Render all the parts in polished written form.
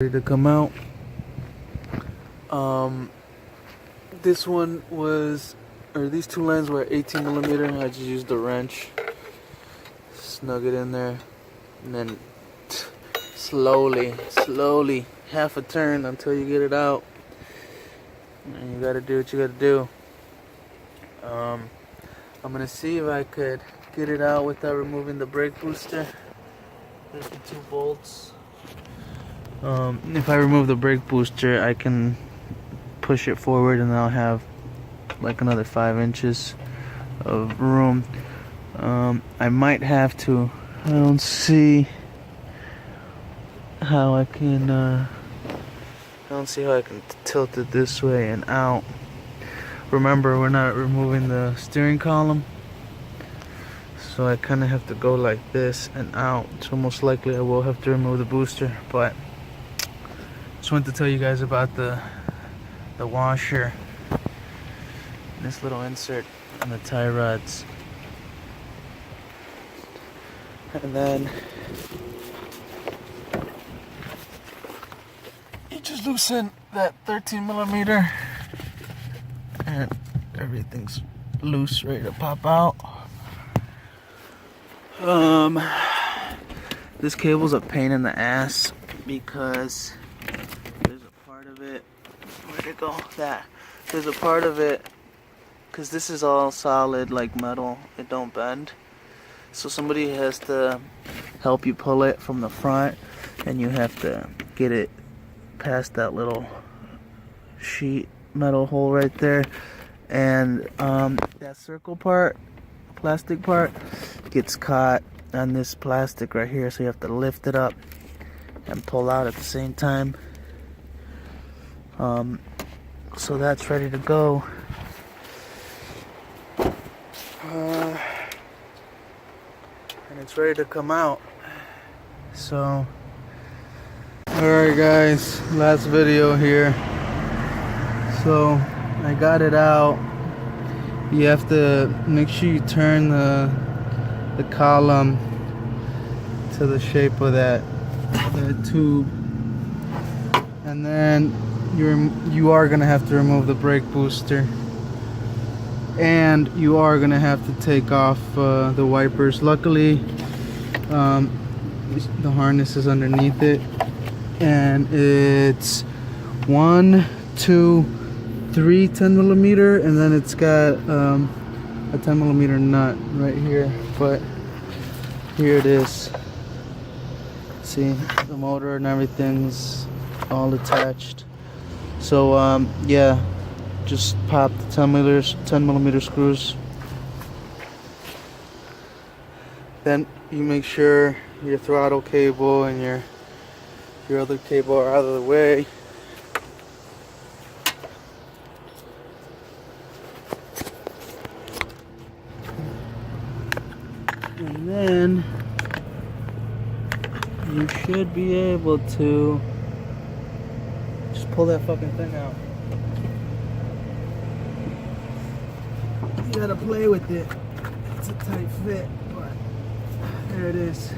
ready to come out. This one was, or these two lines were 18 millimeter. I just used a wrench, snug it in there, and then slowly, half a turn until you get it out. And you gotta do what you gotta do. I'm gonna see if I could get it out without removing the brake booster. There's the two bolts. If I remove the brake booster, I can push it forward and I'll have like another 5 inches of room. I might have to, I don't see how I can tilt it this way and out. Remember, we're not removing the steering column, so I kind of have to go like this and out. So most likely I will have to remove the booster, but just wanted to tell you guys about the washer, this little insert on the tie rods, and then you just loosen that 13 millimeter and everything's loose, ready to pop out. This cable's a pain in the ass because there's a part of it, where'd it go? There's a part of it, because this is all solid like metal, it don't bend, so somebody has to help you pull it from the front, and you have to get it past that little sheet metal hole right there, and that circle part, plastic part, gets caught on this plastic right here, so you have to lift it up and pull out at the same time. So that's ready to go. And it's ready to come out. So alright guys, last video here. So I got it out. You have to make sure you turn the column to the shape of that tube, and then you are gonna have to remove the brake booster, and you are gonna have to take off the wipers. Luckily the harness is underneath it, and it's 1, 2, 3 10 millimeter, and then it's got a 10 millimeter nut right here, but here it is. See, the motor and everything's all attached. So yeah, just pop the 10 millimeter screws. Then you make sure your throttle cable and your other cable are out of the way. And then you should be able to just pull that fucking thing out. You gotta play with it. It's a tight fit, but there it is.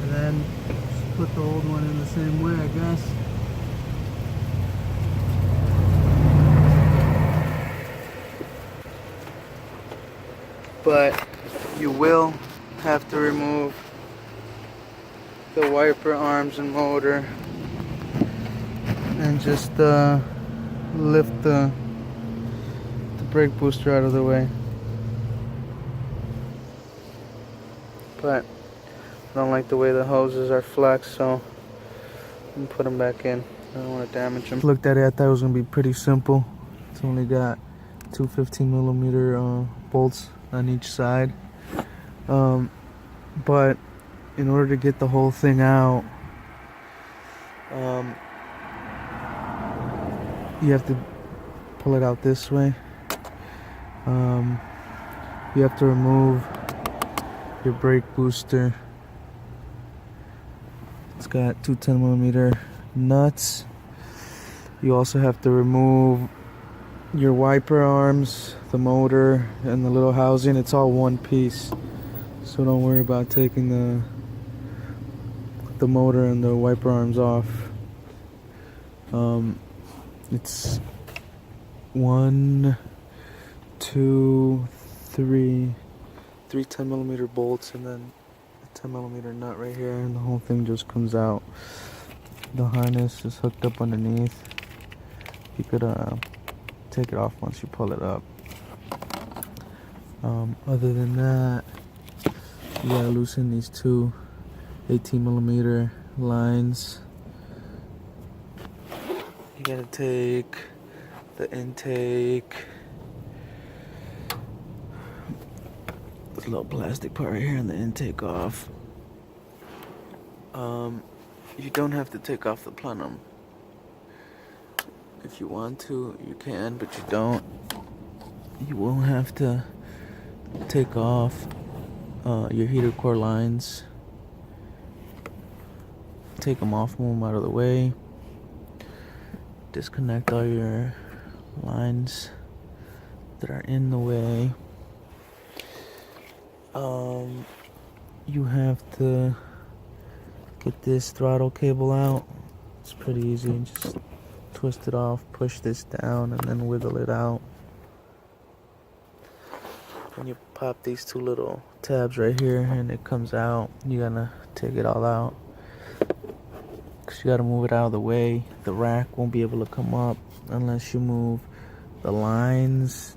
And then just put the old one in the same way, I guess. But you will have to remove the wiper arms and motor, and just lift the brake booster out of the way. But I don't like the way the hoses are flexed, so I'm gonna put them back in. I don't want to damage them. Looked at it, I thought it was gonna be pretty simple. It's only got two 15 millimeter bolts on each side, but in order to get the whole thing out, you have to pull it out this way. You have to remove your brake booster. It's got two 10 millimeter nuts. You also have to remove your wiper arms the motor and the little housing, it's all one piece. So don't worry about taking the motor and the wiper arms off. It's 1, 2, 3 10mm bolts and then a 10mm nut right here, and the whole thing just comes out. The harness is hooked up underneath. You could take it off once you pull it up. Other than that, you gotta loosen these two 18mm lines. You gotta take the intake, this little plastic part right here, and the intake off. You don't have to take off the plenum. If you want to, you can, but you don't. You will have to take off your heater core lines. Take them off, move them out of the way. Disconnect all your lines that are in the way. You have to get this throttle cable out. It's pretty easy. Just twist it off, push this down, and then wiggle it out. When you pop these two little tabs right here and it comes out, you're gonna take it all out, because you gotta move it out of the way. The rack won't be able to come up unless you move the lines,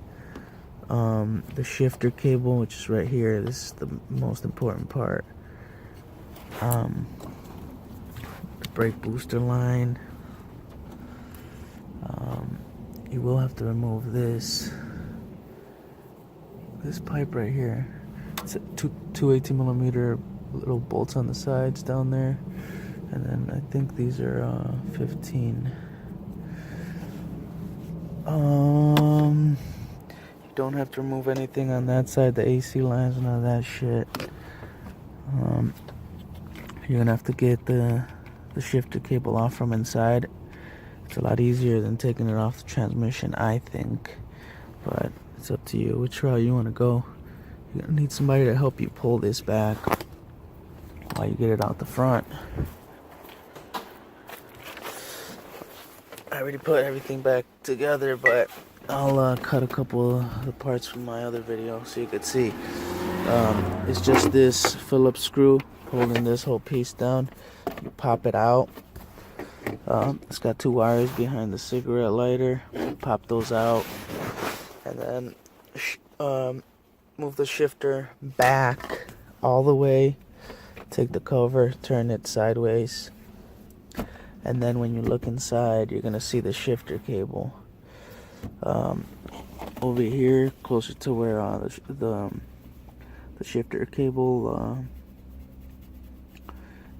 the shifter cable, which is right here. This is the most important part. The brake booster line. You will have to remove this pipe right here. It's two 18mm little bolts on the sides down there, and then I think these are 15. You don't have to remove anything on that side, the AC lines, none of that shit. You're gonna have to get the shifter cable off from inside. It's a lot easier than taking it off the transmission, I think, but it's up to you which route you want to go. You're gonna need somebody to help you pull this back while you get it out the front. I already put everything back together, but I'll cut a couple of the parts from my other video so you could see. It's just this Phillips screw holding this whole piece down. You pop it out. It's got two wires behind the cigarette lighter. Pop those out, and then move the shifter back all the way. Take the cover, turn it sideways, and then when you look inside, you're gonna see the shifter cable. Over here, closer to where the shifter cable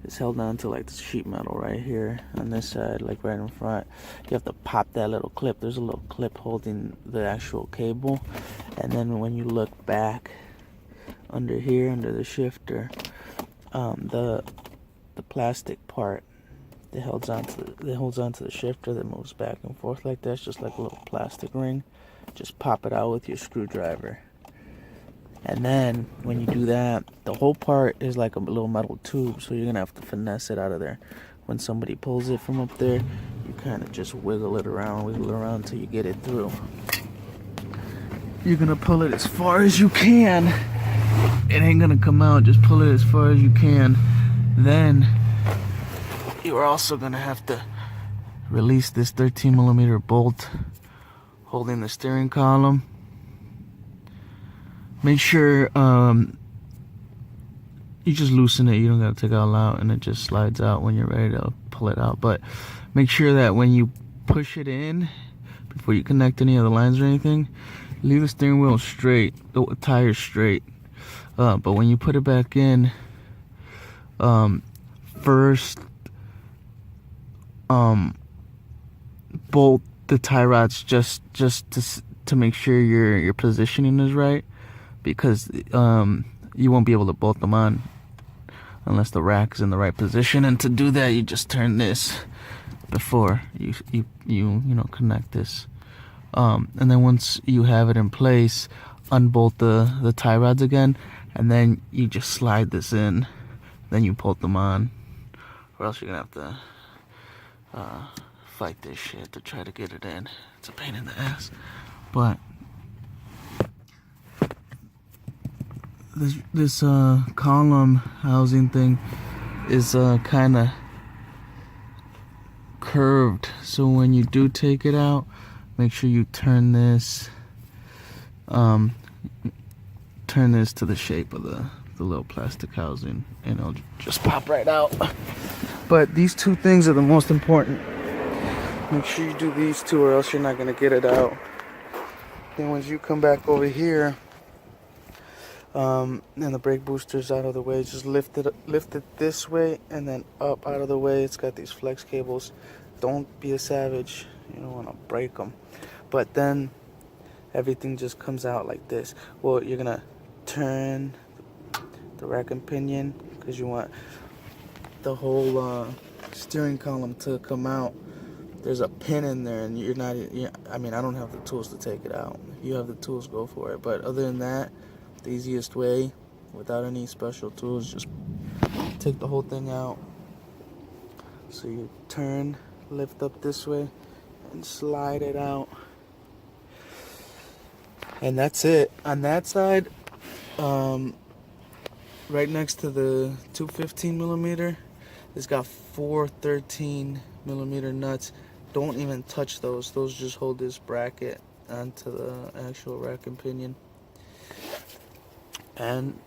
is held on to, like the sheet metal right here on this side, like right in front. You have to pop that little clip. There's a little clip holding the actual cable, and then when you look back under here, under the shifter, the plastic part that holds onto the shifter that moves back and forth like that, it's just like a little plastic ring. Just pop it out with your screwdriver. And then when you do that, the whole part is like a little metal tube, so you're gonna have to finesse it out of there. When somebody pulls it from up there, you kind of just wiggle it around until you get it through. You're gonna pull it as far as you can. It ain't gonna come out, just pull it as far as you can. Then you're also gonna have to release this 13mm bolt holding the steering column. Make sure you just loosen it. You don't gotta take it all out, and it just slides out when you're ready to pull it out. But make sure that when you push it in, before you connect any of the lines or anything, leave the steering wheel straight, the tires straight. But when you put it back in, first bolt the tie rods just to make sure your positioning is right, because you won't be able to bolt them on unless the rack is in the right position. And to do that, you just turn this before you connect this And then once you have it in place, unbolt the tie rods again, and then you just slide this in, then you bolt them on, or else you're gonna have to fight this shit to try to get it in. It's a pain in the ass. But this column housing thing is kind of curved, so when you do take it out, make sure you turn this to the shape of the little plastic housing, and it'll just pop right out. But these two things are the most important. Make sure you do these two, or else you're not gonna get it out. Then once you come back over here, and the brake booster's out of the way, just lift it this way and then up out of the way. It's got these flex cables. Don't be a savage, you don't want to break them. But then everything just comes out like this. Well, you're gonna turn the rack and pinion because you want the whole steering column to come out. There's a pin in there, and I mean, I don't have the tools to take it out. If you have the tools, go for it. But other than that, the easiest way, without any special tools, just take the whole thing out. So you turn, lift up this way, and slide it out. And that's it. On that side, right next to the 215 millimeter, it's got 4 13 millimeter nuts. Don't even touch those. Those just hold this bracket onto the actual rack and pinion. And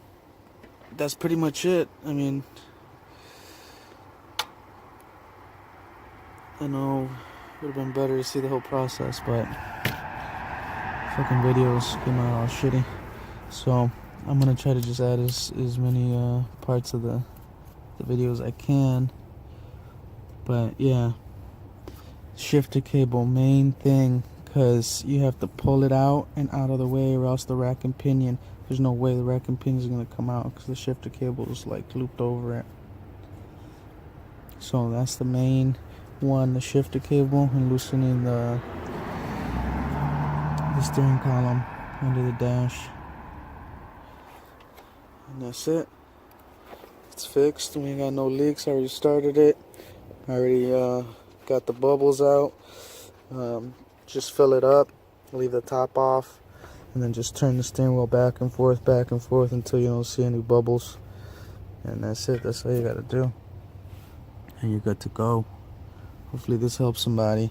that's pretty much it. I mean, I know it would have been better to see the whole process, but fucking videos came out all shitty. So I'm gonna try to just add as many parts of the videos I can. But yeah, shifter cable, main thing, because you have to pull it out and out of the way, or else the rack and pinion, there's no way the rack and pinion is going to come out because the shifter cable is like looped over it. So that's the main one, the shifter cable, and loosening the steering column under the dash. And that's it. It's fixed. We ain't got no leaks. I already started it. I already got the bubbles out. Just fill it up, leave the top off, and then just turn the steering wheel back and forth until you don't see any bubbles. And that's it. That's all you gotta do, and you're good to go. Hopefully this helps somebody.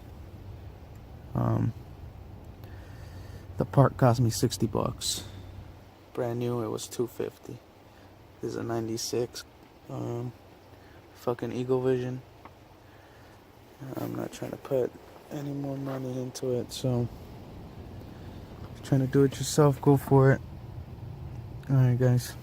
The part cost me $60. Brand new, it was $250. This is a 96 fucking Eagle Vision. I'm not trying to put any more money into it, so if you're trying to do it yourself, go for it. Alright guys.